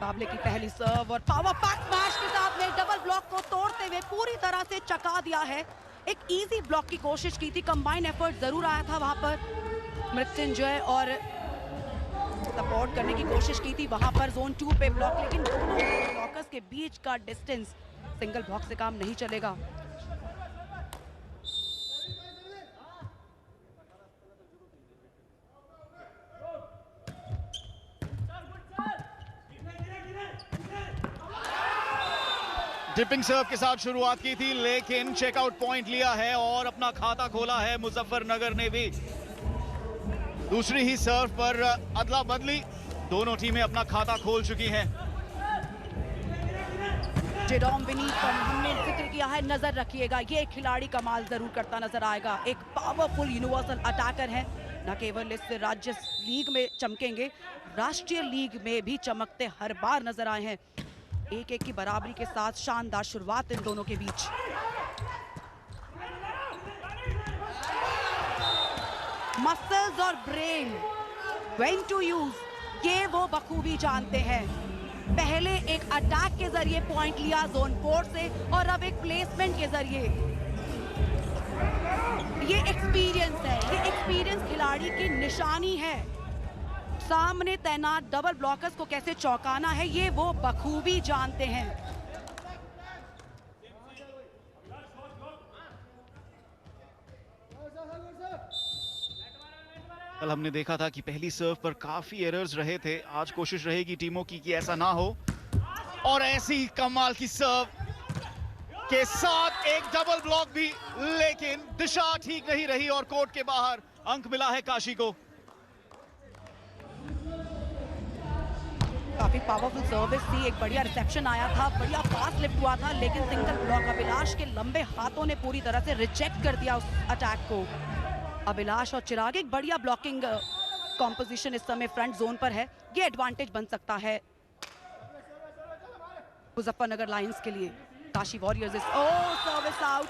मुकाबले की पहली सर्व और पावर पैक स्मैश के साथ में डबल ब्लॉक को तोड़ते हुए पूरी तरह से चका दिया है। एक इजी ब्लॉक की कोशिश की थी, कंबाइन एफर्ट जरूर आया था वहां पर मृत्युंजय और सपोर्ट करने की कोशिश की थी वहां पर जोन 2 पे ब्लॉक, लेकिन दोनों ब्लॉकर्स के बीच का डिस्टेंस सिंगल ब्लॉक से काम नहीं चलेगा। डिपिंग सर्व के साथ शुरुआत की थी, लेकिन चेकआउट पॉइंट लिया है और अपना खाता खोला है मुजफ्फरनगर ने भी। दूसरी ही सर्व पर अदला बदली, दोनों टीमें अपना खाता खोल चुकी हैं। जेरोम विनीत पर हमने जिक्र किया है, नजर रखिएगा, ये खिलाड़ी कमाल जरूर करता नजर आएगा। एक पावरफुल यूनिवर्सल अटैकर है, न केवल इस राज्य लीग में चमकेंगे, राष्ट्रीय लीग में भी चमकते हर बार नजर आए हैं। 1-1 की बराबरी के साथ शानदार शुरुआत इन दोनों के बीच। मसल्स और ब्रेन व्हेन टू यूज, ये वो बखूबी जानते हैं। पहले एक अटैक के जरिए पॉइंट लिया जोन 4 से और अब एक प्लेसमेंट के जरिए। ये एक्सपीरियंस है, ये एक्सपीरियंस खिलाड़ी की निशानी है। सामने तैनात डबल ब्लॉकर्स को कैसे चौंकाना है, ये वो बखूबी जानते हैं। कल हमने देखा था कि पहली सर्व पर काफी एरर्स रहे थे, आज कोशिश रहेगी टीमों की कि ऐसा ना हो। और ऐसी कमाल की सर्व के साथ एक डबल ब्लॉक भी, लेकिन दिशा ठीक नहीं रही और कोर्ट के बाहर अंक मिला है काशी को। काफी पावरफुल सर्विस थी, एक बढ़िया रिसेप्शन आया था, बढ़िया पास लिफ्ट हुआ था, लेकिन सिंगल ब्लॉक अभिलाष के लंबे हाथों ने पूरी तरह से रिजेक्ट कर दिया उस अटैक को। अभिलाष और चिराग एक बढ़िया ब्लॉकिंग कॉम्पोजिशन इस समय फ्रंट जोन पर है, ये एडवांटेज बन सकता है मुजफ्फरनगर लायंस के लिए। Kashi warriors service out.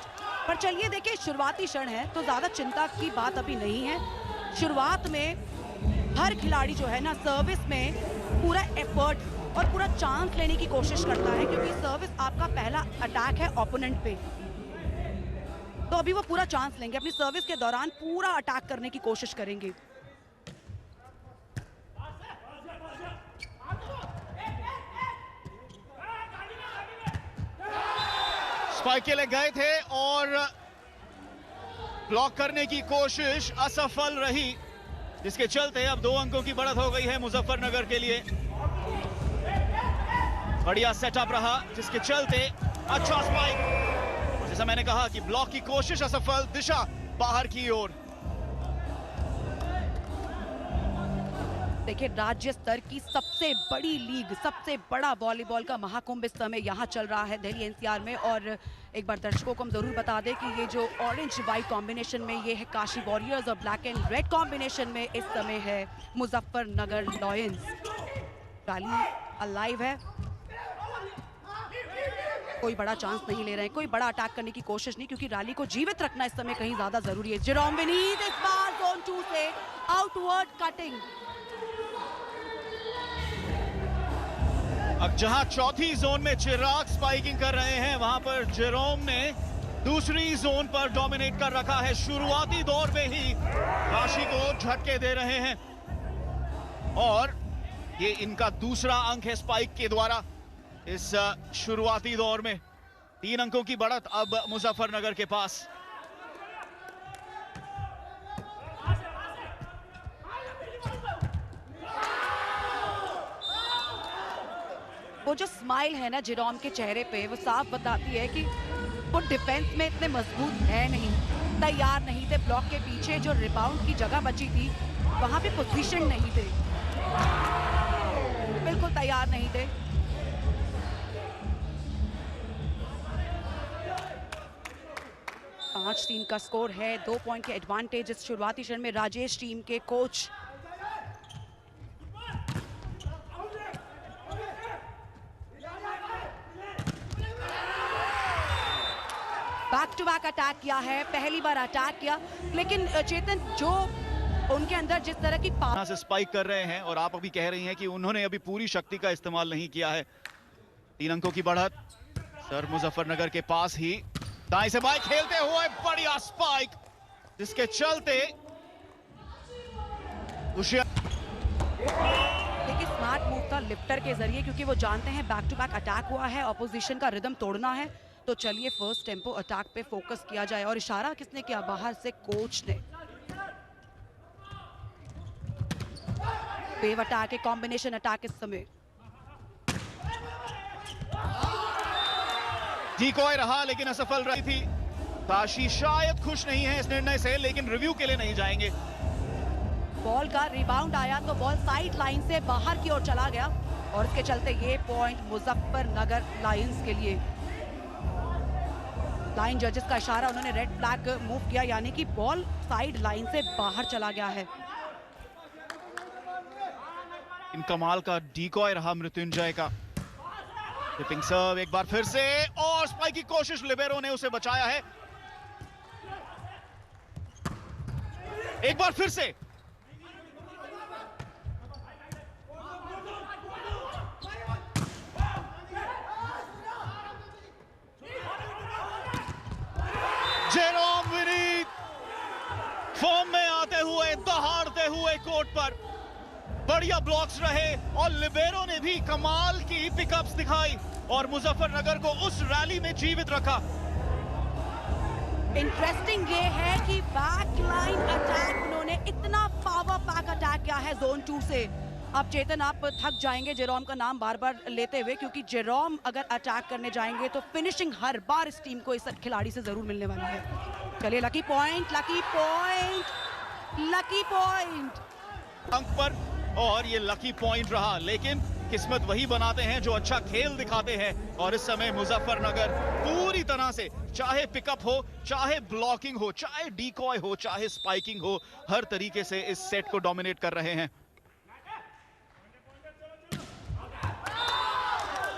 पर चलिए देखिए, शुरुआती क्षण है तो ज्यादा चिंता की बात अभी नहीं है। शुरुआत में हर खिलाड़ी जो है ना, सर्विस में पूरा एफर्ट और पूरा चांस लेने की कोशिश करता है, क्योंकि सर्विस आपका पहला अटैक है ओपोनेंट पे। तो अभी वो पूरा चांस लेंगे, अपनी सर्विस के दौरान पूरा अटैक करने की कोशिश करेंगे। स्पाइक के लिए गए थे और ब्लॉक करने की कोशिश असफल रही, जिसके चलते अब 2 अंकों की बढ़त हो गई है मुजफ्फरनगर के लिए। बढ़िया सेटअप रहा, जिसके चलते अच्छा स्पाइक। जैसा मैंने कहा कि ब्लॉक की कोशिश असफल, दिशा बाहर की ओर। देखिए, राज्य स्तर की सबसे बड़ी लीग, सबसे बड़ा वॉलीबॉल का महाकुंभ इस समय यहाँ चल रहा है दिल्ली एनसीआर में। और एक बार दर्शकों को हम जरूर बता दें कि ये जो ऑरेंज वाइट कॉम्बिनेशन में ये है काशी वॉरियर्स और ब्लैक एंड रेड कॉम्बिनेशन में इस समय है मुजफ्फरनगर लायंस। रैली अलाइव है, कोई बड़ा चांस नहीं ले रहे हैं, कोई बड़ा अटैक करने की कोशिश नहीं, क्योंकि रैली को जीवित रखना इस समय कहीं ज्यादा जरूरी है। जेरोम विनीत इस बार जोन 2 से आउटवर्ड कटिंग। अब जहां चौथी जोन में चिराग स्पाइकिंग कर रहे हैं, वहां पर जेरोम ने दूसरी जोन पर डोमिनेट कर रखा है। शुरुआती दौर में ही काशी को झटके दे रहे हैं और ये इनका दूसरा अंक है स्पाइक के द्वारा इस शुरुआती दौर में। 3 अंकों की बढ़त अब मुजफ्फरनगर के पास। वो जो स्माइल है ना जेरोम के चेहरे पे, वो साफ बताती है कि वो डिफेंस में इतने मजबूत है नहीं, तैयार नहीं थे। ब्लॉक के पीछे जो रिबाउंड की जगह बची थी, वहां पे पोजीशन नहीं थे, बिल्कुल तैयार नहीं थे। पांच 3 का स्कोर है, 2 पॉइंट के एडवांटेज इस शुरुआती क्षण में राजेश टीम के कोच। बैक टू बैक अटैक किया है, पहली बार अटैक किया, लेकिन चेतन जो उनके अंदर जिस तरह की यहाँ से स्पाइक कर रहे हैं और आप अभी कह रही हैं कि उन्होंने अभी पूरी शक्ति का इस्तेमाल नहीं किया है। 3 अंकों की बढ़त सर मुजफ्फरनगर के पास ही दाएं से बाएं खेलते हुए बढ़िया स्पाइक, जिसके चलते देखिए स्मार्ट मूव था लिफ्टर के जरिए, क्योंकि वो जानते हैं बैक टू बैक अटैक हुआ है, ऑपोजिशन का रिदम तोड़ना है। तो चलिए फर्स्ट टेम्पो अटैक पे फोकस किया जाए। और इशारा किसने किया? बाहर से कोच ने। वेव अटैक है, कॉम्बिनेशन अटैक इस समय। डिकॉय रहा लेकिन असफल रही थी। काशी शायद खुश नहीं है इस निर्णय से, लेकिन रिव्यू के लिए नहीं जाएंगे। बॉल का रिबाउंड आया तो बॉल साइड लाइन से बाहर की ओर चला गया और इसके चलते ये पॉइंट मुजफ्फरनगर लायंस के लिए। लाइन जजेस का इशारा, उन्होंने रेड फ्लैग मूव किया, यानी कि बॉल साइड लाइन से बाहर चला गया है। इन कमाल का डिकॉय रहा मृत्युंजय का। टिपिंग सर्व एक बार फिर से और स्पाइक की कोशिश, लिबेरो ने उसे बचाया है। एक बार फिर से जेरोम विनीत फॉर्म में आते हुए, दहाड़ते हुए कोर्ट पर। बढ़िया ब्लॉक्स रहे और लिबेरो ने भी कमाल की पिकअप्स दिखाई और मुजफ्फरनगर को उस रैली में जीवित रखा। इंटरेस्टिंग ये है कि बैक लाइन अटैक उन्होंने इतना पावर पैक अटैक किया है जोन 2 से। अब चेतन आप थक जाएंगे जेरोम का नाम बार बार लेते हुए, क्योंकि जेरोम अगर अटैक करने जाएंगे तो फिनिशिंग हर बार इस टीम को इस खिलाड़ी से जरूर मिलने वाली है। चलिए lucky point, lucky point, lucky point अंक पर, और ये लकी पॉइंट रहा। लेकिन किस्मत वही बनाते हैं जो अच्छा खेल दिखाते हैं, और इस समय मुजफ्फरनगर पूरी तरह से, चाहे पिकअप हो, चाहे ब्लॉकिंग हो, चाहे डिकॉय हो, चाहे स्पाइकिंग हो, हर तरीके से इस सेट को डोमिनेट कर रहे हैं।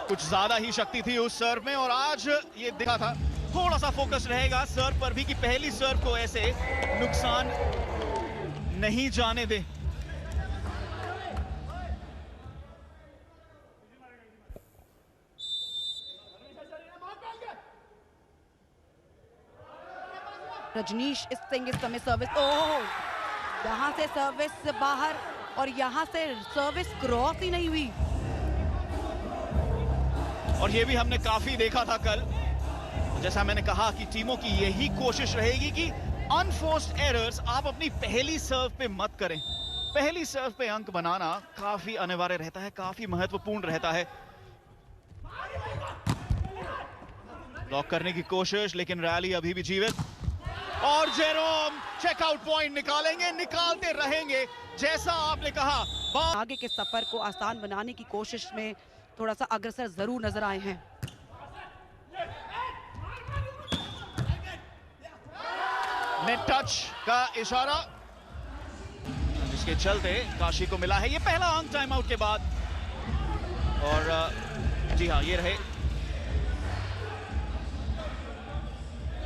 कुछ ज्यादा ही शक्ति थी उस सर्व में, और आज ये दिखा था थोड़ा सा फोकस रहेगा सर्व पर भी कि पहली सर्व को ऐसे नुकसान नहीं जाने दे। रजनीश सिंह इस समय सर्विस, ओह यहां से सर्विस बाहर और यहां से सर्विस क्रॉस ही नहीं हुई। और ये भी हमने काफी देखा था कल, जैसा मैंने कहा कि टीमों की यही कोशिश रहेगी कि अनफोर्स्ड एरर्स आप अपनी पहली सर्व पे मत करें। पहली सर्व पे अंक बनाना काफी अनिवार्य रहता है, काफी महत्वपूर्ण रहता है। ब्लॉक करने की कोशिश, लेकिन रैली अभी भी जीवित। और जेरोम चेकआउट पॉइंट निकालेंगे, निकालते रहेंगे। जैसा आपने कहा, आगे के सफर को आसान बनाने की कोशिश में थोड़ा सा अग्रसर जरूर नजर आए हैं। नेट टच का इशारा, जिसके चलते काशी को मिला है ये पहला अंक टाइम आउट के बाद। और जी हाँ, ये रहे।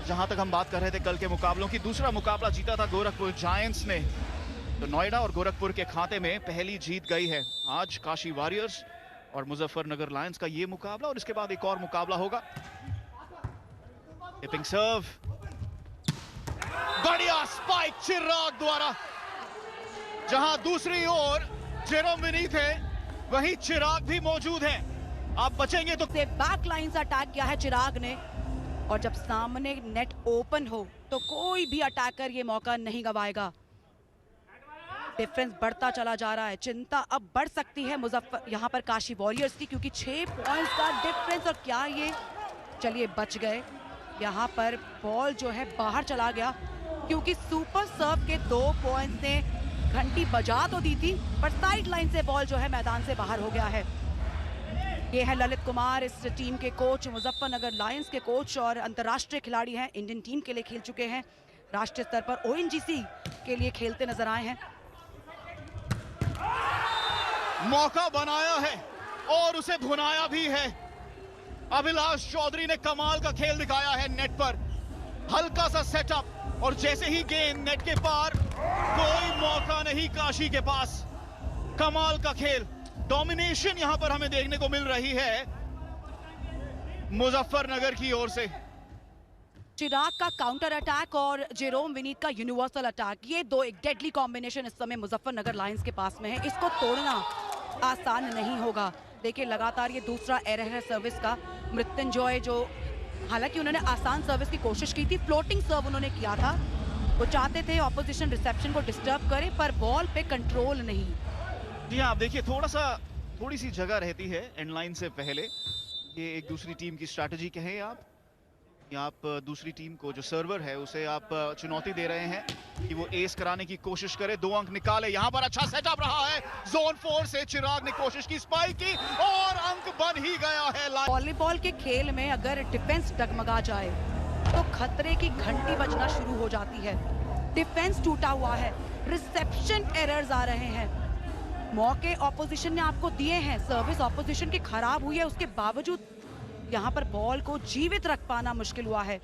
जहां तक हम बात कर रहे थे कल के मुकाबलों की, दूसरा मुकाबला जीता था गोरखपुर जायंट्स ने, तो नोएडा और गोरखपुर के खाते में पहली जीत गई है। आज काशी वॉरियर्स और मुजफ्फरनगर लायंस का ये मुकाबला, और इसके बाद एक और मुकाबला होगा। टिपिंग सर्व, बढ़िया स्पाइक चिराग द्वारा। जहां दूसरी ओर जेरोम विनीत है, वहीं चिराग भी मौजूद है। आप बचेंगे तो बैक लाइन से अटैक किया है चिराग ने, और जब सामने नेट ओपन हो तो कोई भी अटैकर ये मौका नहीं गवाएगा। डिफरेंस बढ़ता चला जा रहा है, चिंता अब बढ़ सकती है यहाँ पर काशी वॉरियर्स की, क्योंकि 6 पॉइंट्स का डिफरेंस। और क्या ये, चलिए बच गए। यहाँ पर बॉल जो है बाहर चला गया, क्योंकि सुपर सर्व के 2 पॉइंट्स ने घंटी बजा तो दी थी, पर साइड लाइन से बॉल जो है मैदान से बाहर हो गया है। ये है ललित कुमार, इस टीम के कोच, मुजफ्फरनगर लायंस के कोच, और अंतर्राष्ट्रीय खिलाड़ी हैं, इंडियन टीम के लिए खेल चुके हैं, राष्ट्रीय स्तर पर ONGC के लिए खेलते नजर आए हैं। मौका बनाया है और उसे भुनाया भी है। अभिलाष चौधरी ने कमाल का खेल दिखाया है नेट पर, हल्का सा सेटअप, और जैसे ही गेंद नेट के पार कोई मौका नहीं काशी के पास। कमाल का खेल, डोमिनेशन यहां पर हमें देखने को मिल रही है मुजफ्फरनगर की ओर से। चिराग का काउंटर अटैक और जेरोम विनीत का यूनिवर्सल अटैक, ये दो एक डेडली कॉम्बिनेशन इस समय मुजफ्फरनगर लायंस के पास में है। इसको तोड़ना आसान नहीं होगा। देखिए लगातार ये दूसरा एरर है सर्विस का। मृत्युंजय जो हालांकि उन्होंने आसान सर्विस की कोशिश की थी, फ्लोटिंग सर्व उन्होंने किया था। वो चाहते थे ऑपोजिशन रिसेप्शन को डिस्टर्ब करे पर बॉल पे कंट्रोल नहीं। जी हाँ, आप देखिए थोड़ी सी जगह रहती है एंड लाइन से पहले। ये एक दूसरी टीम की स्ट्रैटेजी कहें आप दूसरी टीम को जो सर्वर है उसे आप चुनौती दे रहे हैं कि वो एस कराने की कोशिश करे, 2 अंक निकाले। यहाँ पर अच्छा सेटअप रहा है जोन 4 से। चिराग ने कोशिश की, स्पाइक की और अंक बन ही गया है। वॉलीबॉल के खेल में अगर डिफेंस डगमगा जाए तो खतरे की घंटी बजना शुरू हो जाती है। डिफेंस टूटा हुआ है, रिसेप्शन एरर्स आ रहे हैं, मौके ऑपोजिशन ने आपको दिए हैं, सर्विस ऑपोजिशन की खराब हुई है, उसके बावजूद यहाँ पर बॉल को जीवित रख पाना मुश्किल हुआ है।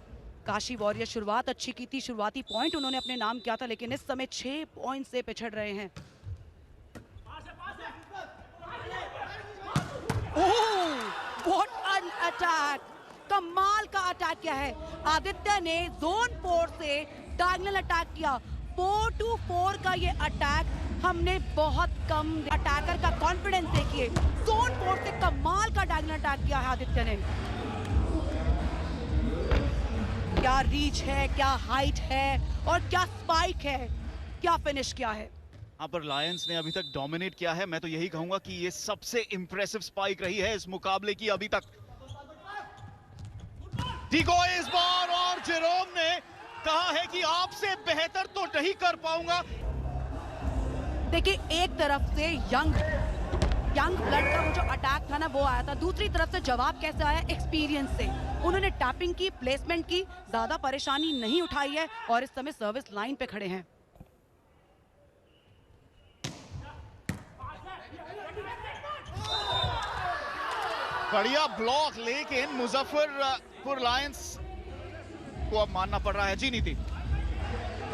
काशी वॉरियर शुरुआत अच्छी की थी, शुरुआती पॉइंट उन्होंने अपने नाम किया था, लेकिन इस समय 6 पॉइंट से पिछड़ रहे हैं। ओह, व्हाट एन अटैक! कमाल का अटैक किया है आदित्य ने। जोन 4 से डायगोनल अटैक किया। 4-4 का ये अटैक हमने बहुत कम अटैकर का कॉन्फिडेंस देखिए। जोन 4 से कमाल का डायगोनल अटैक किया है आदित्य ने। क्या रीच है, क्या हाइट है और क्या स्पाइक है, क्या फिनिश किया है। यहाँ पर लायंस ने अभी तक डोमिनेट किया है। मैं तो यही कहूंगा कि ये सबसे इंप्रेसिव स्पाइक रही है इस मुकाबले की अभी तक। डिगो इस बार, और जेरोम ने कहा है कि आपसे बेहतर तो नहीं कर पाऊंगा। देखिए एक तरफ से यंग ब्लड का वो जो अटैक था ना वो आया था, दूसरी तरफ से जवाब कैसे आया, एक्सपीरियंस से। उन्होंने टैपिंग की, प्लेसमेंट की, ज्यादा परेशानी नहीं उठाई है और इस समय सर्विस लाइन पे खड़े हैं। बढ़िया ब्लॉक, लेकिन मुजफ्फरपुर लायंस को अब मानना पड़ रहा है। जी नीति,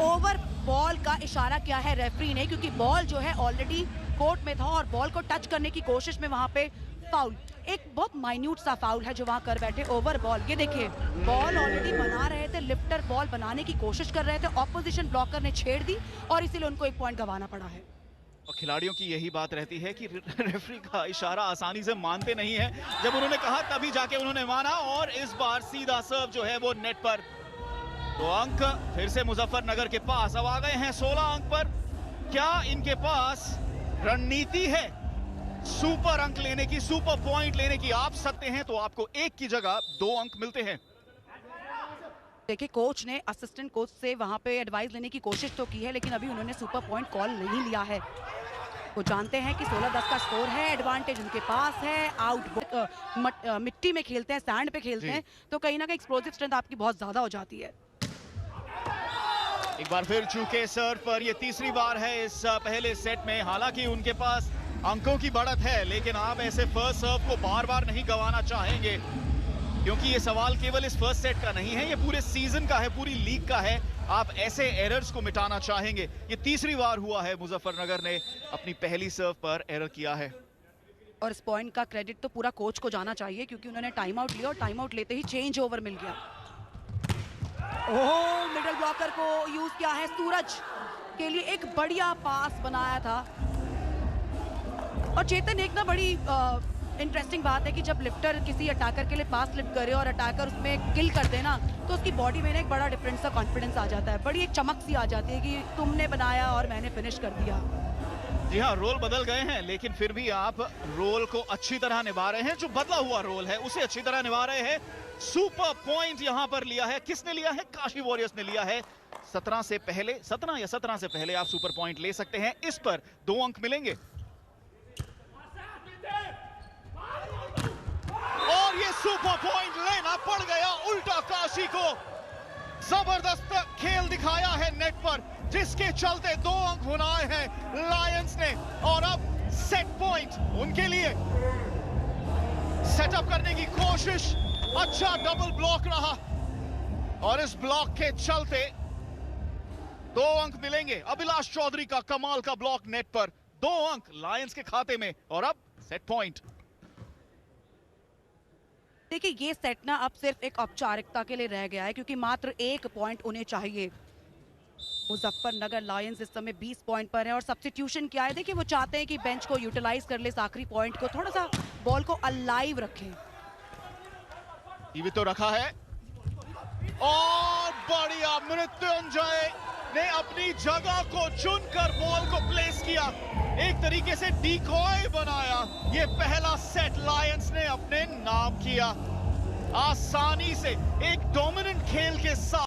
ओवर बॉल का इशारा किया है रेफरी ने, क्योंकि बॉल जो है ऑलरेडी कोर्ट में था और बॉल को टच करने की कोशिश में वहां पे फाउल, एक बहुत माइन्यूट सा फाउल है जो वहां कर बैठे। ओवर बॉल, ये देखिए बॉल ऑलरेडी बना रहे थे, लिफ्टर बॉल बनाने की कोशिश कर रहे थे, ऑपोजिशन ब्लॉकर ने छेड़ दी और इसीलिए उनको 1 पॉइंट गंवाना पड़ा है। और खिलाड़ियों की यही बात रहती है कि रेफरी का इशारा आसानी से मानते नहीं है। जब उन्होंने कहा तभी जाके उन्होंने माना, और इस बार सीधा सर्व जो है वो नेट पर। तो अंक फिर से मुजफ्फरनगर के पास अब आ गए हैं 16 अंक पर। क्या इनके पास रणनीति है सुपर अंक लेने की, सुपर पॉइंट लेने की? आप सकते हैं तो आपको 1 की जगह 2 अंक मिलते हैं। देखिए कोच ने असिस्टेंट कोच से वहां पे एडवाइस लेने की कोशिश तो की है, लेकिन अभी उन्होंने सुपर पॉइंट कॉल नहीं लिया है। वो जानते हैं कि 16-10 का स्कोर है, एडवांटेज उनके पास है, आउट मिट्टी में खेलते हैं, सैंड पे खेलते हैं, तो कहीं ना कहीं एक्सप्लोसिव स्ट्रेंथ आपकी बहुत ज्यादा हो जाती है। एक बार फिर चूके सर्व पर, ये तीसरी बार है इस पहले सेट में। हालांकि उनके पास अंकों की बढ़त है, लेकिन आप ऐसे फर्स्ट सर्व को बार बार नहीं गंवाना चाहेंगे, क्योंकि ये सवाल केवल इस फर्स्ट सेट का नहीं है, ये पूरे सीजन का है, पूरी लीग का है। आप ऐसे एरर्स को मिटाना चाहेंगे। ये तीसरी बार हुआ है मुजफ्फरनगर ने अपनी पहली सर्व पर एरर किया है। और इस पॉइंट का क्रेडिट तो पूरा कोच को जाना चाहिए, क्योंकि उन्होंने टाइम आउट लिया और टाइम आउट लेते ही चेंज ओवर मिल गया। ओह, मिडिल ब्लॉकर को यूज किया है, सूरज के लिए एक बढ़िया पास बनाया था। और चेतन, एक ना बड़ी इंटरेस्टिंग बात है कि जब लिफ्टर किसी अटैकर के लिए पास लिफ्ट करे और अटैकर उसमें किल कर देना, तो उसकी बॉडी में ना एक बड़ा डिफरेंट सा कॉन्फिडेंस आ जाता है, बड़ी एक चमक सी आ जाती है कि तुमने बनाया और मैंने फिनिश कर दिया। जी हाँ, रोल बदल गए हैं, लेकिन फिर भी आप रोल को अच्छी तरह निभा रहे हैं। जो बदला हुआ रोल है उसे अच्छी तरह निभा रहे हैं। सुपर पॉइंट यहां पर लिया है, किसने लिया है? काशी वॉरियर्स ने लिया है। 17 या 17 से पहले आप सुपर पॉइंट ले सकते हैं। इस पर 2 अंक मिलेंगे। और ये सुपर पॉइंट लेना पड़ गया उल्टा काशी को। जबरदस्त खेल दिखाया है नेट पर, जिसके चलते 2 अंक बनाए हैं लायंस ने। और अब सेट पॉइंट उनके लिए। सेटअप करने की कोशिश, अच्छा डबल ब्लॉक रहा, और इस ब्लॉक के चलते 2 अंक मिलेंगे। अभिलाष चौधरी का कमाल का ब्लॉक नेट पर, 2 अंक लायंस के खाते में। और अब सेट पॉइंट। देखिए ये सेट ना अब सिर्फ एक औपचारिकता के लिए रह गया है, क्योंकि मात्र 1 पॉइंट उन्हें चाहिए। मुजफ्फरनगर लायंस इस समय 20 पॉइंट पर है और सब्स्टिट्यूशन क्या है, देखिए वो चाहते हैं कि बेंच को यूटिलाइज कर ले, इस आखिरी पॉइंट को थोड़ा सा बॉल को अलाइव रखें। ये भी तो रखा है और बढ़िया, मृत्युंजय ने अपनी जगह को चुनकर बॉल को प्लेस किया, एक तरीके से डिकॉय बनाया। ये पहला सेट लायंस ने अपने नाम किया, आसानी से एक डोमिनेंट खेल के साथ।